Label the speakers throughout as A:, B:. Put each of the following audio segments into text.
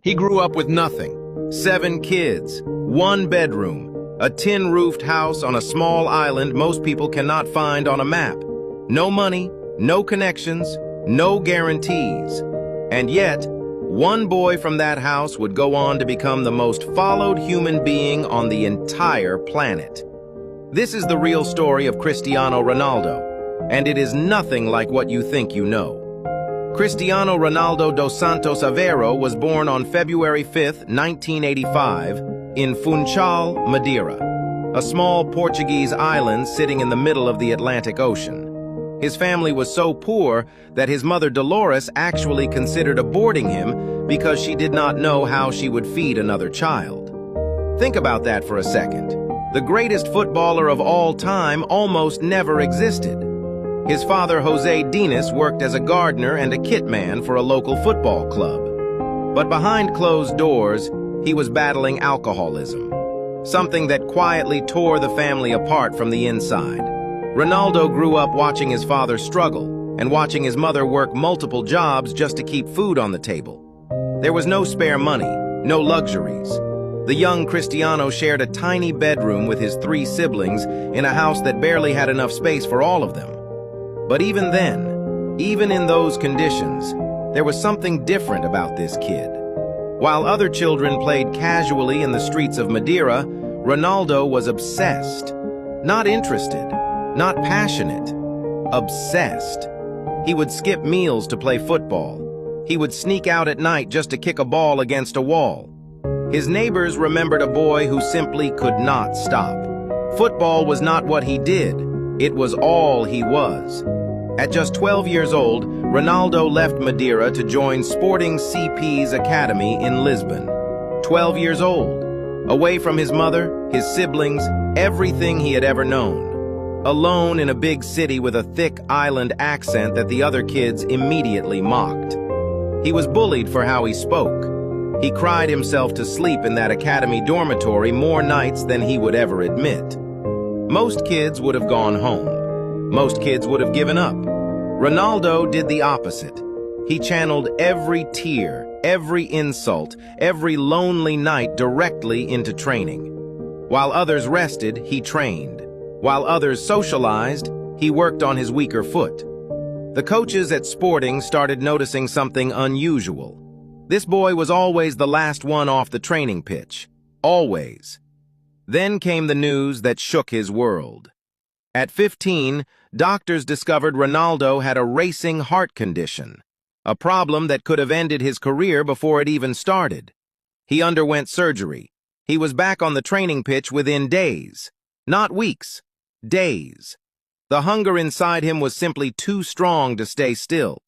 A: He grew up with nothing. 7 kids, 1 bedroom, a tin-roofed house on a small island most people cannot find on a map. No money, no connections, no guarantees. And yet, one boy from that house would go on to become the most followed human being on the entire planet. This is the real story of Cristiano Ronaldo, and it is nothing like what you think you know. Cristiano Ronaldo dos Santos Aveiro was born on February 5, 1985, in Funchal, Madeira, a small Portuguese island sitting in the middle of the Atlantic Ocean. His family was so poor that his mother Dolores actually considered aborting him because she did not know how she would feed another child. Think about that for a second. The greatest footballer of all time almost never existed. His father, Jose Dinas, worked as a gardener and a kit man for a local football club. But behind closed doors, he was battling alcoholism, something that quietly tore the family apart from the inside. Ronaldo grew up watching his father struggle and watching his mother work multiple jobs just to keep food on the table. There was no spare money, no luxuries. The young Cristiano shared a tiny bedroom with his 3 siblings in a house that barely had enough space for all of them. But even then, even in those conditions, there was something different about this kid. While other children played casually in the streets of Madeira, Ronaldo was obsessed. Not interested, not passionate, obsessed. He would skip meals to play football. He would sneak out at night just to kick a ball against a wall. His neighbors remembered a boy who simply could not stop. Football was not what he did, it was all he was. At just 12 years old, Ronaldo left Madeira to join Sporting CP's academy in Lisbon. 12 years old, away from his mother, his siblings, everything he had ever known. Alone in a big city with a thick island accent that the other kids immediately mocked. He was bullied for how he spoke. He cried himself to sleep in that academy dormitory more nights than he would ever admit. Most kids would have gone home. Most kids would have given up. Ronaldo did the opposite. He channeled every tear, every insult, every lonely night directly into training. While others rested, he trained. While others socialized, he worked on his weaker foot. The coaches at Sporting started noticing something unusual. This boy was always the last one off the training pitch. Always. Then came the news that shook his world. At 15, doctors discovered Ronaldo had a racing heart condition, a problem that could have ended his career before it even started. He underwent surgery. He was back on the training pitch within days. Not weeks, days. The hunger inside him was simply too strong to stay still.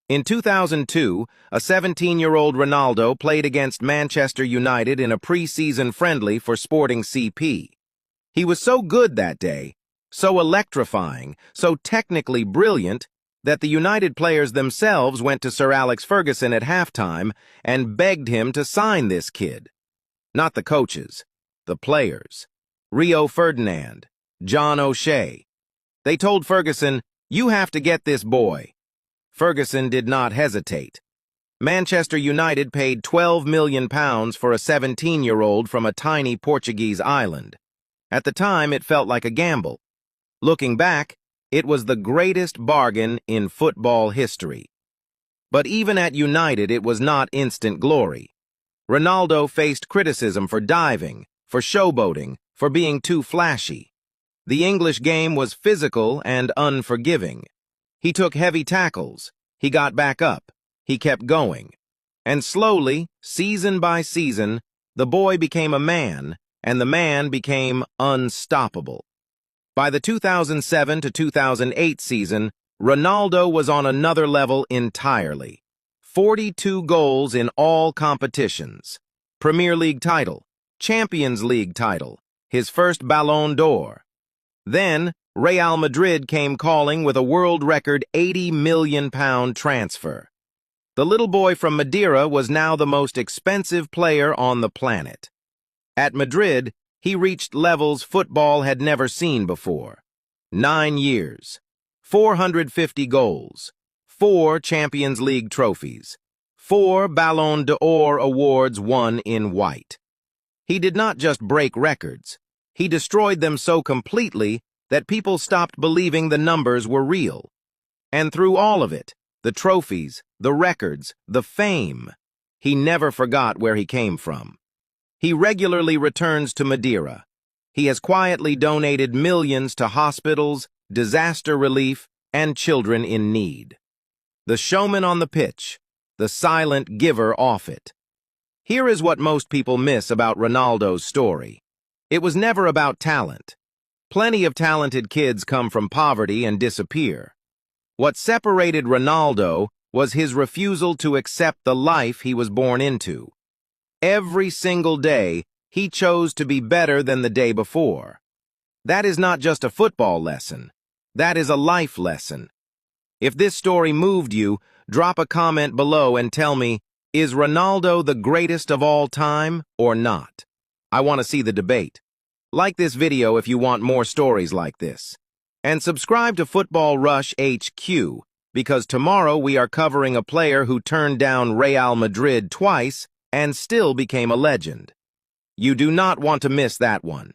A: In 2002, a 17-year-old Ronaldo played against Manchester United in a pre-season friendly for Sporting CP. He was so good that day, so electrifying, so technically brilliant, that the United players themselves went to Sir Alex Ferguson at halftime and begged him to sign this kid. Not the coaches, the players. Rio Ferdinand, John O'Shea. They told Ferguson, "You have to get this boy." Ferguson did not hesitate. Manchester United paid £12 million for a 17-year-old from a tiny Portuguese island. At the time, it felt like a gamble. Looking back, it was the greatest bargain in football history. But even at United, it was not instant glory. Ronaldo faced criticism for diving, for showboating, for being too flashy. The English game was physical and unforgiving. He took heavy tackles. He got back up. He kept going. And slowly, season by season, the boy became a man, and the man became unstoppable. By the 2007 to 2008 season, Ronaldo was on another level entirely. 42 goals in all competitions. Premier League title, Champions League title, his first Ballon d'Or. Then, Real Madrid came calling with a world record £80 million transfer. The little boy from Madeira was now the most expensive player on the planet. At Madrid, he reached levels football had never seen before. 9 years, 450 goals, 4 Champions League trophies, 4 Ballon d'Or awards won in white. He did not just break records. He destroyed them so completely that people stopped believing the numbers were real. And through all of it, the trophies, the records, the fame, he never forgot where he came from. He regularly returns to Madeira. He has quietly donated millions to hospitals, disaster relief, and children in need. The showman on the pitch, the silent giver off it. Here is what most people miss about Ronaldo's story. It was never about talent. Plenty of talented kids come from poverty and disappear. What separated Ronaldo was his refusal to accept the life he was born into. Every single day, he chose to be better than the day before. That is not just a football lesson. That is a life lesson. If this story moved you, drop a comment below and tell me, is Ronaldo the greatest of all time or not? I want to see the debate. Like this video if you want more stories like this. And subscribe to Football Rush HQ, because tomorrow we are covering a player who turned down Real Madrid twice and still became a legend. You do not want to miss that one.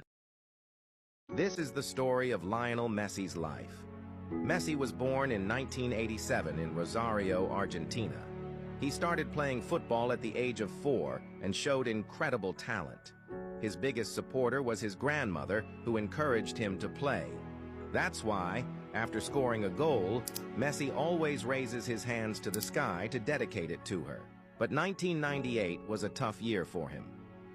A: This is the story of Lionel Messi's life. Messi was born in 1987 in Rosario, Argentina. He started playing football at the age of 4 and showed incredible talent. His biggest supporter was his grandmother, who encouraged him to play. That's why, after scoring a goal, Messi always raises his hands to the sky to dedicate it to her. But 1998 was a tough year for him.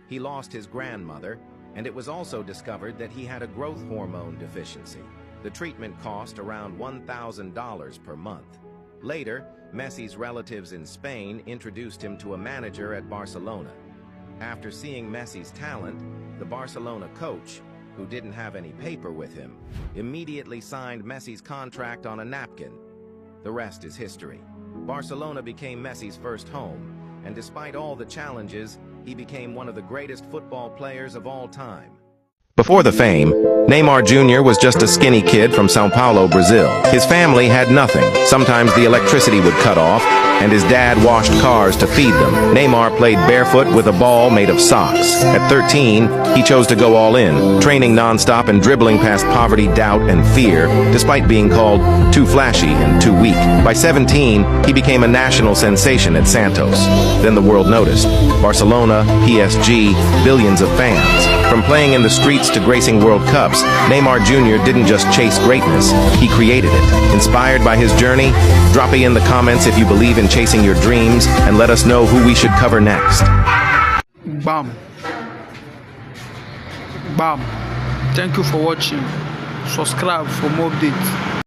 A: He lost his grandmother, and it was also discovered that he had a growth hormone deficiency. The treatment cost around $1,000 per month. Later, Messi's relatives in Spain introduced him to a manager at Barcelona. After seeing Messi's talent, the Barcelona coach, who didn't have any paper with him, immediately signed Messi's contract on a napkin. The rest is history. Barcelona became Messi's first home, and despite all the challenges, he became one of the greatest football players of all time. Before the fame, Neymar Jr. was just a skinny kid from São Paulo, Brazil. His family had nothing. Sometimes the electricity would cut off, and his dad washed cars to feed them. Neymar played barefoot with a ball made of socks. At 13, he chose to go all in, training nonstop and dribbling past poverty, doubt, and fear, despite being called too flashy and too weak. By 17, he became a national sensation at Santos. Then the world noticed. Barcelona, PSG, billions of fans. From playing in the streets to gracing World Cups, Neymar Jr. didn't just chase greatness, he created it. Inspired by his journey? Drop it in the comments if you believe in chasing your dreams, and let us know who we should cover next.
B: Bam. Bam. Thank you for watching. Subscribe for more updates.